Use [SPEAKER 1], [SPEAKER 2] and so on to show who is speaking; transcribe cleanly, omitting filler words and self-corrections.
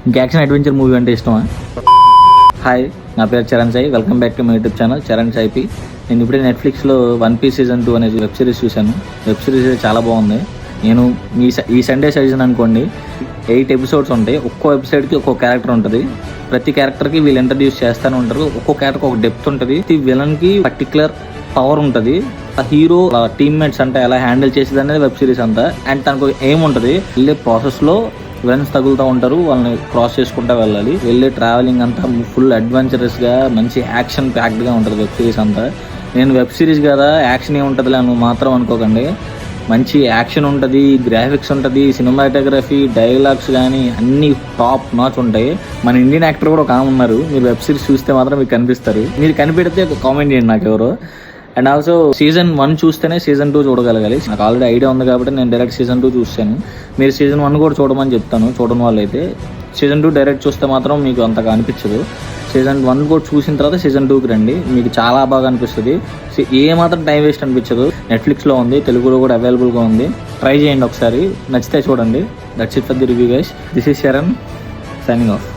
[SPEAKER 1] ఇంకా action adventure movie అంటే ఇష్టమా? హాయ్, నా పేరు Charan Sai. Welcome back to my YouTube channel Charan సాయిపి. నేను ఇప్పుడే నెట్ఫ్లిక్స్లో వన్ పీస్ సీజన్ 2 అనేది వెబ్ సిరీస్ చూశాను. వెబ్ సిరీస్ చాలా బాగుంది. నేను ఈ సండే సీజన్ అనుకోండి 8 ఎపిసోడ్స్ ఉంటాయి. ఒక్కో ఎపిసోడ్కి ఒక్కో క్యారెక్టర్ ఉంటుంది. ప్రతి క్యారెక్టర్కి వీళ్ళు ఇంట్రడ్యూస్ చేస్తూనే ఉంటారు. ఒక్కో క్యారెక్టర్ ఒక డెప్త్ ఉంటుంది. ఈ విలన్కి పర్టికులర్ పవర్ ఉంటుంది. ఆ హీరో టీమ్మేట్స్ అంటే ఎలా హ్యాండిల్ చేసేది అనేది వెబ్ సిరీస్ అంతా. అండ్ తనకు ఏం ఉంటుంది, వెళ్ళే ప్రాసెస్లో విలన్స్ తగులుతూ ఉంటారు, వాళ్ళని క్రాస్ చేసుకుంటూ వెళ్ళాలి. వెళ్ళే ట్రావెలింగ్ అంతా ఫుల్ అడ్వెంచరస్గా మంచి యాక్షన్ ప్యాక్డ్గా ఉంటుంది వెబ్ సిరీస్ అంతా. నేను వెబ్ సిరీస్ కదా యాక్షన్ ఏముంటుందిలే అని మాత్రం అనుకోకండి. మంచి యాక్షన్ ఉంటుంది, గ్రాఫిక్స్ ఉంటుంది, సినిమాటోగ్రఫీ, డైలాగ్స్ కానీ అన్నీ టాప్ నాచ్ ఉంటాయి. మన ఇండియన్ యాక్టర్ కూడా ఒక ఆమె ఉన్నారు. మీరు వెబ్ సిరీస్ చూస్తే మాత్రం మీకు కనిపిస్తారు. మీరు కనిపెడితే ఒక కామెంట్ చేయండి నాకు ఎవరో. అండ్ ఆల్సో సీజన్ 1 చూస్తేనే సీజన్ 2 చూడగలగాలి. నాకు ఆల్రెడీ ఐడియా ఉంది కాబట్టి నేను డైరెక్ట్ సీజన్ 2 చూస్తాను. మీరు సీజన్ 1 కూడా చూడమని చెప్తాను. చూడని వాళ్ళు అయితే సీజన్ 2 డైరెక్ట్ చూస్తే మాత్రం మీకు అంతగా అనిపించదు. సీజన్ 1 కూడా చూసిన తర్వాత సీజన్ 2కి రండి, మీకు చాలా బాగా అనిపిస్తుంది. ఏ మాత్రం టైం వేస్ట్ అనిపించదు. నెట్ఫ్లిక్స్లో ఉంది, తెలుగులో కూడా అవైలబుల్గా ఉంది. ట్రై చేయండి ఒకసారి, నచ్చితే చూడండి. That's it for the review guys. This is Sharan signing of.